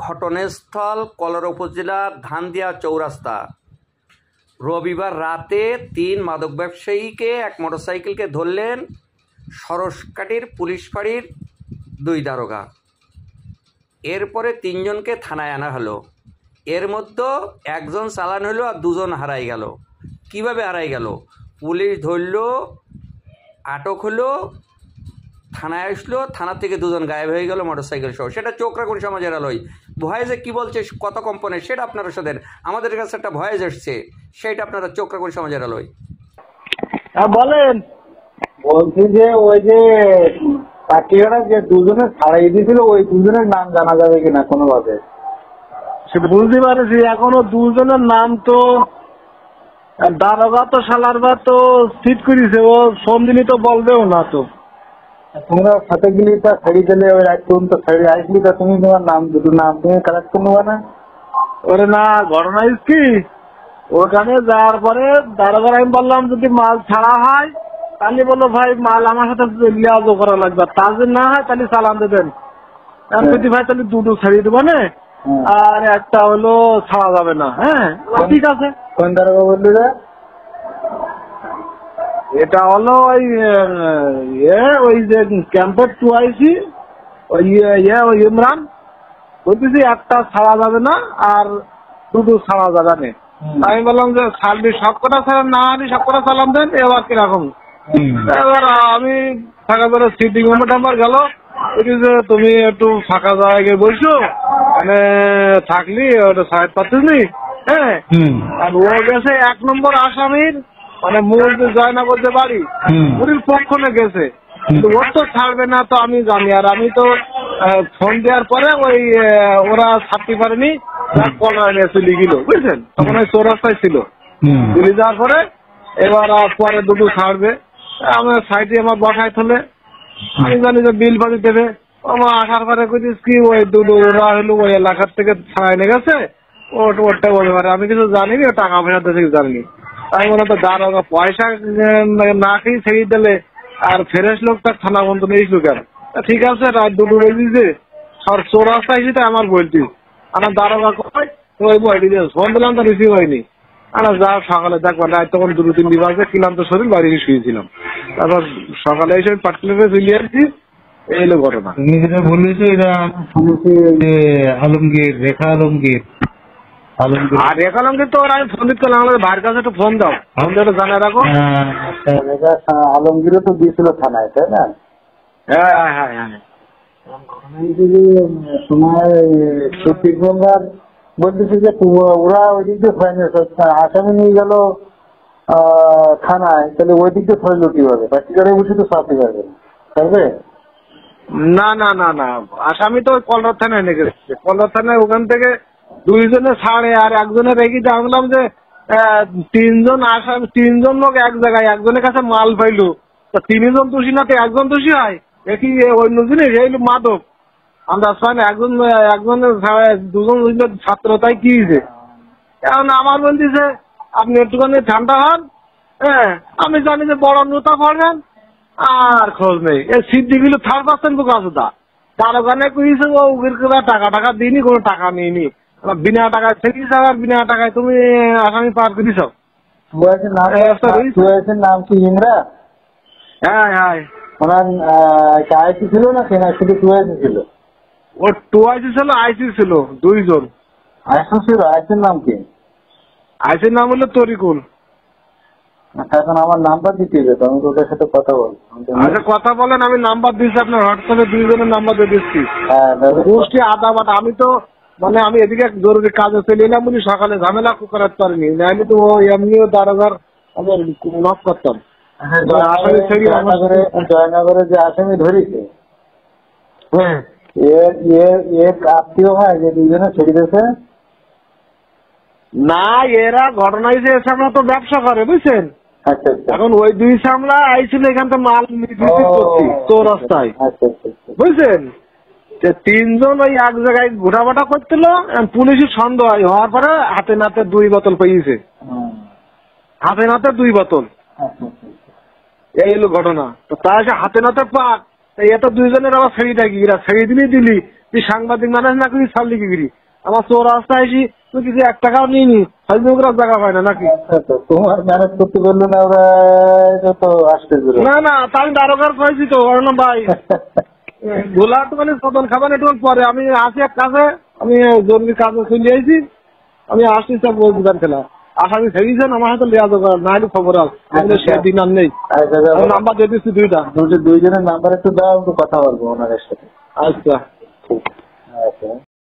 ঘটনাস্থল কলরা উপজেলার ধানদিয়া চৌরাস্তা। রবিবার রাতে 3 মাদক ব্যবসায়ীকে এক মোটরসাইকেলকে ধরলেন সরসকাঠির পুলিশ ফাঁড়ির 2 দারোগা। এরপরে 3 জনকে থানায় আনা হলো। এর মধ্যে 1 জন চালান হলো আর 2 জন হারাই গেল। কিভাবে হারাই গেল? পুলিশ ধরল, আটক হলো, থানায় আসলো, থানা থেকে 2 জন গায়েব হয়ে গেল মোটরসাইকেল সহ। সেটা চোখরাখুন সমাজের আলোয় ভয়েসে কী বলছে, কত কম্পনে, সেটা আপনারা শোনেন। আমাদের কাছে একটা ভয়েস এসছে, সেইটা আপনারা চোখরাখুন সমাজের আলোয়। বলেন। বলছি যে ওই যে পাটিয়ারা যে 2 জনের ছাড়াই দিয়েছিল, ওই 2 জনের নাম জানা যাবে কিনা কোনোভাবে? সে বুঝতে পারছি, এখনো 2 জনের নাম তো দারোগা তো শালারবা তো সিট করেছে, ও সন্দিনী তো বলবেও না। তো তোমরা সাথে গেলি তা ছেড়ে দিলে, ওই রাত পর্যন্ত ছেড়ে আসলি, তা তুমি তোমার নাম 2টো নাম তুমি কালেক্ট করে নেবা না? ওরে না, ঘটনা কি, ওখানে যাওয়ার পরে দারোগার আমি বললাম যদি মাল ছাড়া হয় তাহলে বললো ভাই মাল আমার সাথে লিয়াজও করা লাগবে, তা যদি না হয় তাহলে চালান দেবেন। যদি ভাই তাহলে 2টো ছাড়িয়ে দেবো না, আর একটা হলো ছাড়া যাবে না। হ্যাঁ ঠিক আছে। কোন দারোগা বললি রে? এটা হলো ওই যে ক্যাম্পের 2 আইসি ওই ইমরান বলতেছি একটা ছাড়া যাবে না আর 2টো ছাড়া যাবে না। আমি বললাম যে ছাড়বি সব কটা ছাড়া, না আনি সব কটা চালান দেন। এবার কিরকম, এবার আমি ফাঁকা করে সিটিং নাম্বার গেল, যে তুমি একটু ফাঁকা জায়গায় বসো, মানে থাকলি ওটা সাইড পাচ্ছিস নি। হ্যাঁ, আর ও গেছে 1 নম্বর আসামির, মানে মূল যে জয়নগর বাড়ি পুরীর পক্ষে গেছে, কিন্তু ওর তো ছাড়বে না তো আমি জানি। আর আমি তো ফোন দেওয়ার পরে ওই ওরা ছাড়তে পারেনি, কলরা নিয়ে চলে গেল, বুঝলেন? তখন ওই চৌরাস্তায় ছিল। চলে যাওয়ার পরে এবার পরে 2টো ছাড়বে, আমার সাইডে আমার বসায় থলে, আমি জানি যে বিল বাজি দেবে। আমার আসার পরে কইছিস কি ওই 2টো ওরা হলো ওই এলাকার থেকে ছাড়াই নিয়ে গেছে, ওটা বলতে পারে, আমি কিছু জানিনি, ও টাকা পয়সা থেকে জানিনি। আমি মনে তো দারোগা পয়সা না খেয়ে ছেড়ে দিলে আর ফ্রেশ লোক তার থানা বন্ধ নেই কেন? ঠিক আছে, রাত 2টো বেজেছে, সব চৌরাস্তা এসে আমার বলছি, আমার দারোগা কয় ওই বইটি ফোন দিলাম তো রিসিভ হয়নি। যা সকালে দেখবেন রাত তখন 2-3 বাজে, ক্লান্ত শরীর, বাড়ি শুয়েছিলাম। তারপর সকালে এসে পাটকেলে চলে আসছি। এই হলো ঘটনা। তুমি যেটা বলেছো এটা শুনেছি, আলমগীর, রেখা আলমগীর। আর রেখা আলমগীর তো আমি ফোন দিতে গেলাম, আমাদের ভাইয়ের কাছে একটু ফোন দাও, ফোন দিয়ে জানা রাখো। আলমগীরও তো দিয়েছিল থানায়, তাই না? হ্যাঁ হ্যাঁ হ্যাঁ। তোমার ছত্তিশগঙ্গার বলতেছি যে ওরা ওই দিক দিয়ে আসামি নিয়ে গেল থানায়, তাহলে ওই দিক দিয়ে ফেরলো কিভাবে? পার্টিকারে বসে তো সাথে যাবে পারবে না না না না, আসামি তো কলরা থানায় নিয়ে গেছে। কলরা থানায় ওখান থেকে 2 জনে ছাড়ে আর 1 জনের রেখে জানলাম যে 3 জন আসামি, 3 জন লোক এক জায়গায়, একজনের কাছে মাল পাইলো। তো 3 জন দোষী না তো 1 জন দোষী হয়? দেখি অন্য জিনিস এই মাদক আন্দাজ পায় না। একজনের 2 জন ছাত্র, তাই কি হয়েছে? এখন আমার বলতেছে আপনি একটুখানি ঠান্ডা হন। হ্যাঁ, আমি জানি যে বড় নেতা পড়বেন, আর খোঁজ নেই। এই সিদ্দিগুলো 3% বুক আছে তা তার ওখানে কইছে ও টাকা দিইনি, কোনো টাকা নিইনি, বিনা টাকায় ছেড়েছে, আর বিনা টাকায় তুমি আসামি পার করে দিছ। নাম কি ইমরা? হ্যাঁ হ্যাঁ। ওনার আইসি ছিল না, সেনা শুধু 2 আইসি ছিল? ও 2 আইসি ছিল, আইসি ছিল 2 জন। আইসি ছিল, আইসির নাম কি? আইসির নাম হলো তরিকুল। এখন আমার নাম্বার দিতে হবে, আমি তো ওদের সাথে কথা বল। আচ্ছা কথা বলেন, আমি নাম্বার দিচ্ছি আপনার হোয়াটসঅ্যাপে, 2 জনের নাম্বার দিয়ে দিচ্ছি। গোষ্ঠী আদা বাটা, আমি তো মানে আমি এদিকে জরুরি কাজে চলে এলাম বলি সকালে ঝামেলা করাতে পারিনি, আমি তো এমনিও দারোগার নক করতাম। জয়নগরে যে আসামি ধরেছে, আত্মীয় হয় যে 2 জনে ছেড়ে দিয়েছে না, এরা ঘটনা হয়েছে এ সামলা তো ব্যবসা করে, বুঝছেন? আচ্ছা। এখন ওই 2 সামলা আইছিল এখান থেকে মাল করছি চৌরাস্তায়, বুঝছেন? 3 জন ওই এক জায়গায় ঘোরাফাটা করছিল, পুলিশের সন্দেহ হওয়ার পরে হাতে নাতে 2 বোতল পেয়েছে, হাতে নাতে 2 বোতল। এই হলো ঘটনা। তো তাই হাতে নাতে পাক, এটা 2 জনের আবার ছেড়ে থাকি, এরা ছেড়ে দিলি তুই সাংবাদিক মানুষ না তুই ছাড়লি কি করি? আমার চোর রাস্তা আইসি তুই কিছু 1 টাকাও নিয়ে ফেসবুকের জায়গা পায় না নাকি? তোমার ম্যানেজ করতে পারলো না ওরা, এটা তো আসতে পারে না তাই দারোগার কয়েছি তো না ভাই গোলা একটু মানে সদন খাবেন একটু পরে আমি আসি এক কাজে, আমি জরুরি কাজে চলে আইছি, আমি আসছি সব বলছিলাম খেলা আসামি ফেরিয়েছেন আমার হাতে লিয়া দোকান না হলে খবর আছে সে দিন আর নেই। নাম্বার দিয়ে দিচ্ছি 2টা, দুজনের নাম্বার একটু দাও, একটু কথা বলবো ওনাদের সাথে। আচ্ছা আচ্ছা।